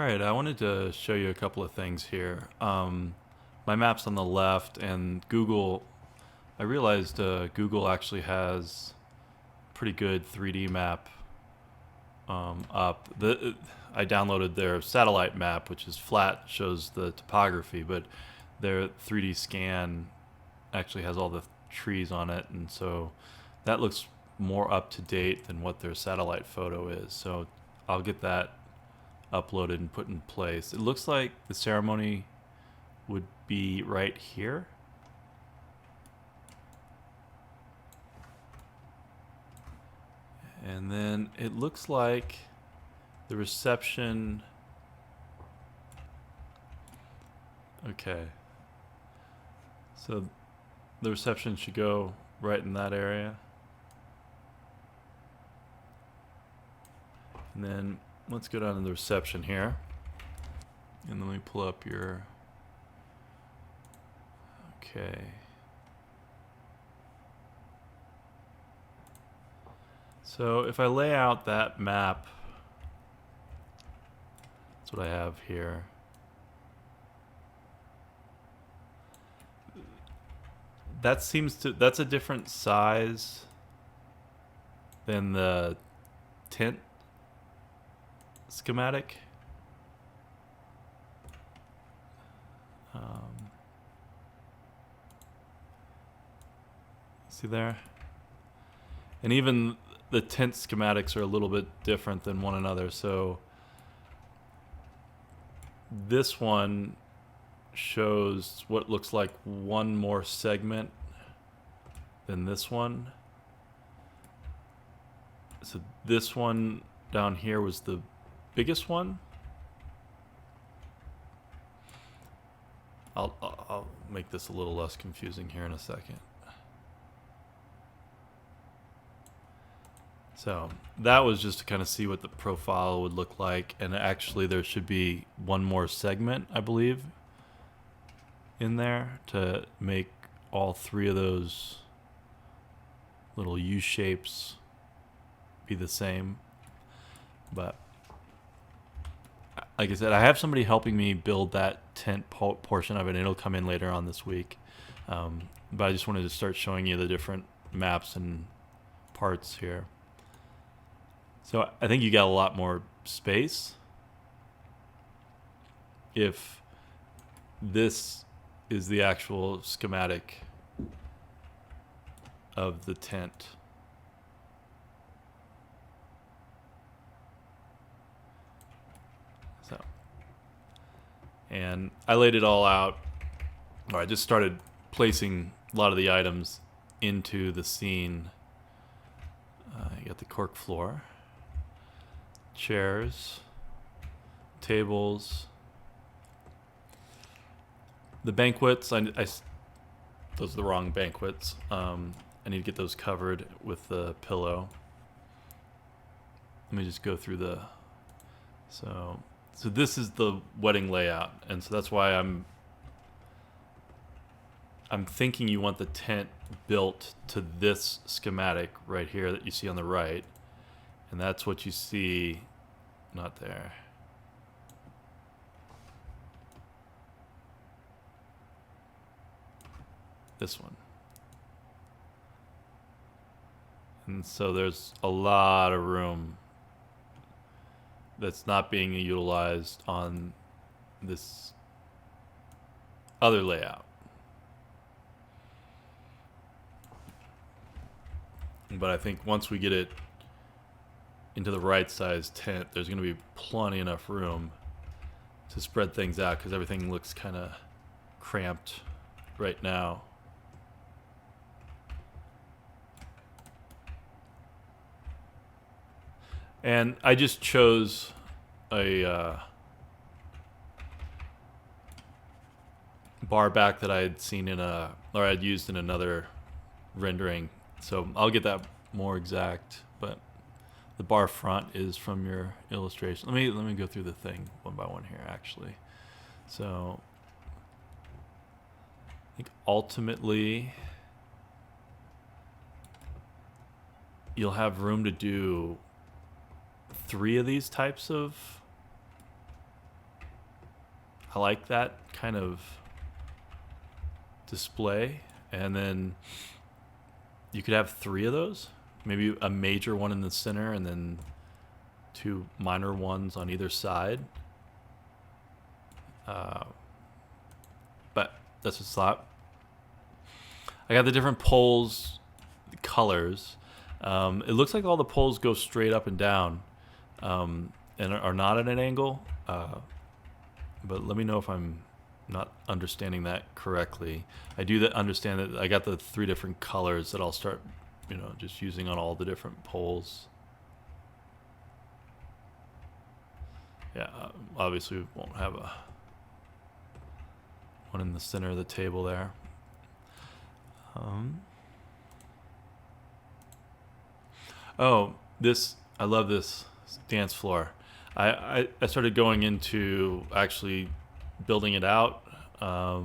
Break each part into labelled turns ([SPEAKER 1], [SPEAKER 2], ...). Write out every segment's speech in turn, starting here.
[SPEAKER 1] All right, I wanted to show you a couple of things here. My map's on the left, and Google, I realized Google actually has pretty good 3D map up. I downloaded their satellite map, which is flat, shows the topography, but their 3D scan actually has all the trees on it, and so that looks more up to date than what their satellite photo is. So I'll get that uploaded and put in place. It looks like the ceremony would be right here. And then it looks like the reception. Okay. So the reception should go right in that area. And then let's go down to the reception here. And then we pull up your. Okay. So if I lay out that map, that's what I have here. That's a different size than the tent schematic. See there? And even the tent schematics are a little bit different than one another. So this one shows what looks like one more segment than this one. So this one down here was the biggest one. I'll make this a little less confusing here in a second. So that was just to kind of see what the profile would look like, and actually there should be one more segment, I believe, in there to make all three of those little U shapes be the same. But like I said, I have somebody helping me build that tent portion of it, and it'll come in later on this week. But I just wanted to start showing you the different maps and parts here. So I think you got a lot more space if this is the actual schematic of the tent. So, and I laid it all out, or I just started placing a lot of the items into the scene. You got the cork floor, chairs, tables, the banquets. Those are the wrong banquets. I need to get those covered with the pillow. Let me just go through the. So this is the wedding layout, and so that's why I'm thinking you want the tent built to this schematic right here that you see on the right, and that's what you see. Not there. This one. And so there's a lot of room that's not being utilized on this other layout. But I think once we get it into the right size tent, there's going to be plenty enough room to spread things out, because everything looks kind of cramped right now. And I just chose a bar back that I had seen I'd used in another rendering. So I'll get that more exact, but the bar front is from your illustration. Let me go through the thing one by one here, actually. So I think ultimately you'll have room to do 3 of these types of I like that kind of display. And then you could have 3 of those, maybe a major one in the center and then 2 minor ones on either side. But that's a thought. I got the different poles, the colors. It looks like all the poles go straight up and down, and are not at an angle. But let me know if I'm not understanding that correctly. I do understand that I got the 3 different colors that I'll start, just using on all the different poles. Yeah, obviously we won't have one in the center of the table there. Oh, I love this dance floor. I started going into actually building it out. I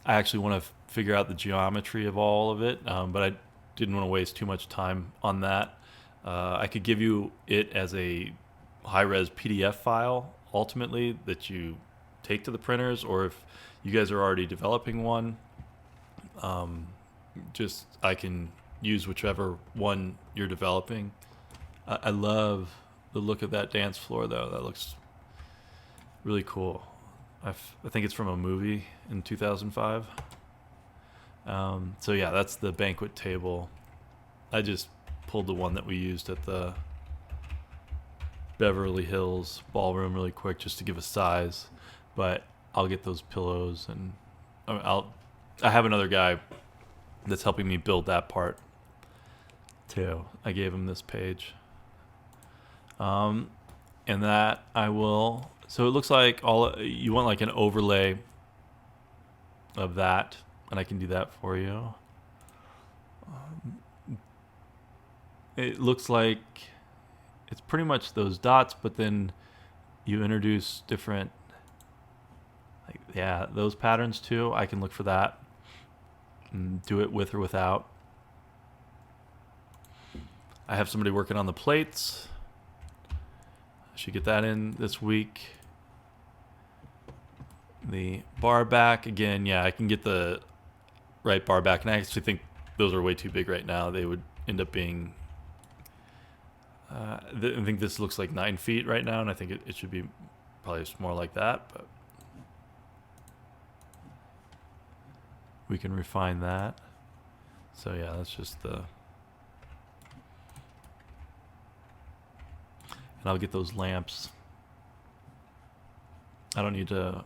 [SPEAKER 1] actually want to figure out the geometry of all of it, but I didn't want to waste too much time on that. I could give you it as a high-res PDF file ultimately that you take to the printers, or if you guys are already developing one, I can use whichever one you're developing. I love the look of that dance floor though. That looks really cool. I think it's from a movie in 2005. So yeah, that's the banquet table. I just pulled the one that we used at the Beverly Hills ballroom really quick just to give a size, but I'll get those pillows, and I have another guy that's helping me build that part too. I gave him this page, and that I will. So it looks like you want like an overlay of that, and I can do that for you. It looks like it's pretty much those dots, but then you introduce different, those patterns too. I can look for that and do it with or without. I have somebody working on the plates. I should get that in this week. The bar back, again, yeah, I can get the right bar back, and I actually think those are way too big right now. They would end up being I think this looks like 9 feet right now, and I think it should be probably more like that, but we can refine that. So yeah, that's just and I'll get those lamps. I don't need to,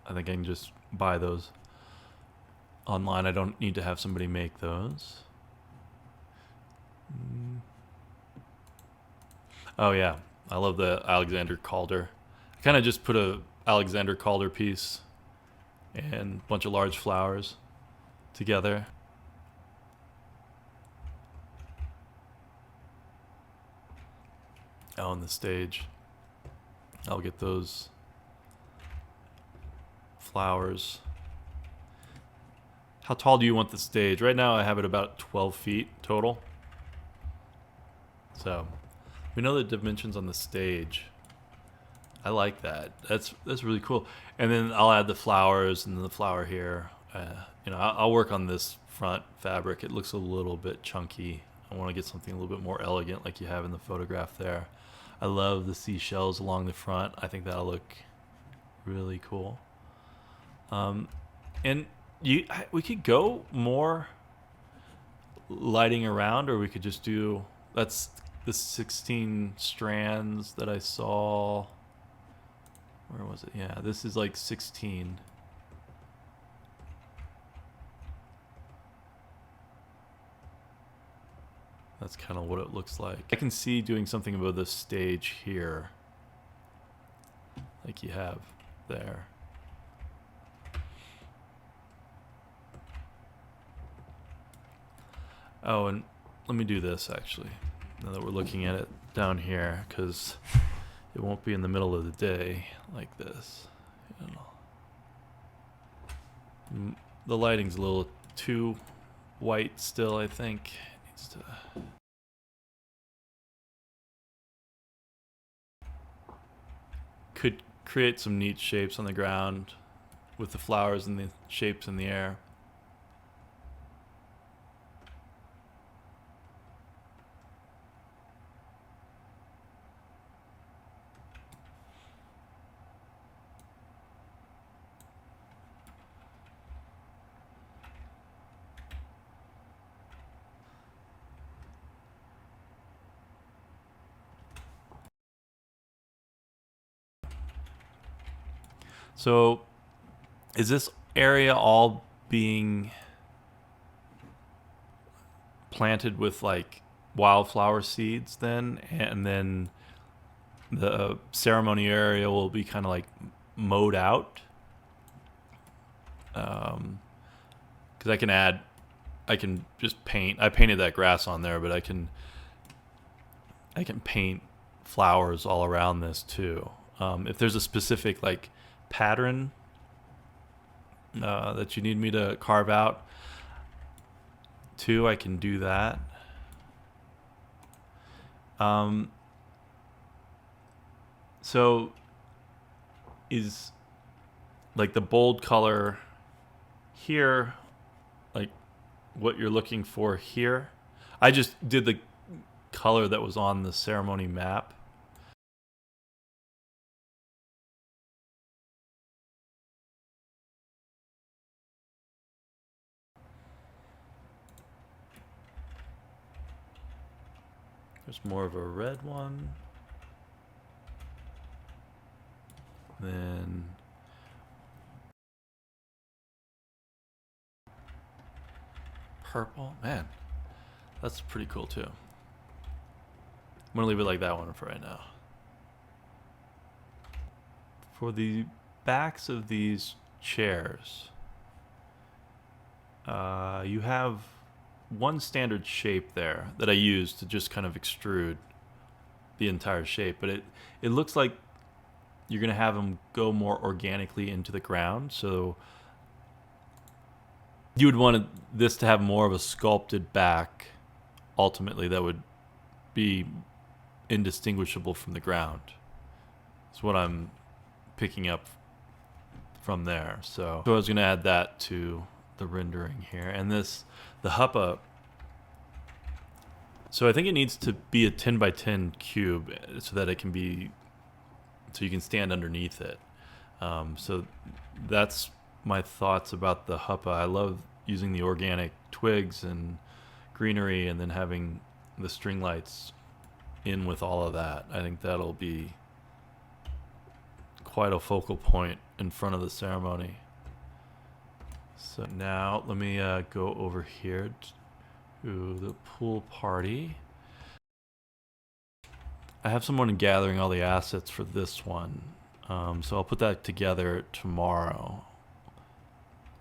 [SPEAKER 1] I think I can just buy those online. I don't need to have somebody make those. Oh yeah, I love the Alexander Calder. I kind of just put a Alexander Calder piece and a bunch of large flowers together. On the stage, I'll get those flowers. How tall do you want the stage? Right now I have it about 12 feet total. So we know the dimensions on the stage. I like that. That's really cool. And then I'll add the flowers and the flower here. I'll work on this front fabric. It looks a little bit chunky. I want to get something a little bit more elegant like you have in the photograph there. I love the seashells along the front. I think that'll look really cool. And we could go more lighting around, or we could just do, that's the 16 strands that I saw. Where was it? Yeah, this is like 16. That's kind of what it looks like. I can see doing something above the stage here, like you have there. Oh, and let me do this actually, now that we're looking at it down here, because it won't be in the middle of the day like this. The lighting's a little too white still, I think. It needs to... create some neat shapes on the ground with the flowers and the shapes in the air. So is this area all being planted with like wildflower seeds then? And then the ceremony area will be kind of like mowed out? Because I can just paint. I painted that grass on there, but I can paint flowers all around this too. If there's a specific like pattern that you need me to carve out too, I can do that. So is like the bold color here like what you're looking for here? I just did the color that was on the ceremony map. There's more of a red one. Then purple. Man, that's pretty cool too. I'm gonna leave it like that one for right now. For the backs of these chairs, you have one standard shape there that I used to just kind of extrude the entire shape, but it looks like you're gonna have them go more organically into the ground, so you would want this to have more of a sculpted back ultimately that would be indistinguishable from the ground. That's what I'm picking up from there. So I was going to add that to the rendering here. And the huppa, so I think it needs to be a 10 by 10 cube so that it can be, so you can stand underneath it. So that's my thoughts about the huppa. I love using the organic twigs and greenery and then having the string lights in with all of that. I think that'll be quite a focal point in front of the ceremony. So now let me go over here to the pool party. I have someone gathering all the assets for this one, so I'll put that together tomorrow.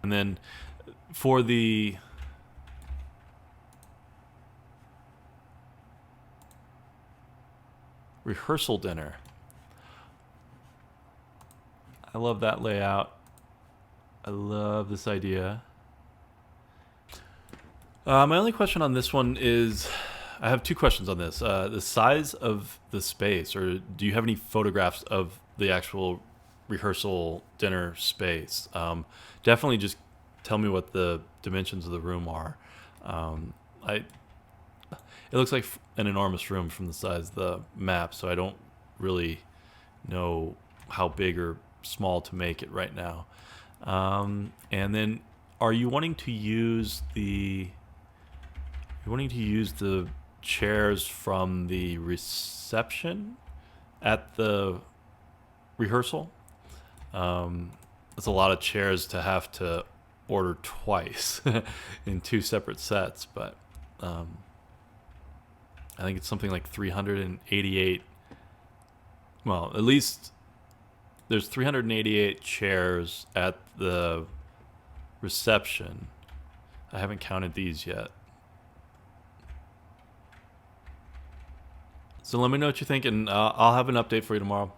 [SPEAKER 1] And then for the rehearsal dinner, I love that layout. I love this idea. My only question on this one is, I have two questions on this. The size of the space, or do you have any photographs of the actual rehearsal dinner space? Definitely just tell me what the dimensions of the room are. It looks like an enormous room from the size of the map, so I don't really know how big or small to make it right now. And then, are you wanting to use the chairs from the reception at the rehearsal? It's a lot of chairs to have to order twice in two separate sets, but I think it's something like 388. Well, at least there's 388 chairs at the reception. I haven't counted these yet. So let me know what you think, and I'll have an update for you tomorrow.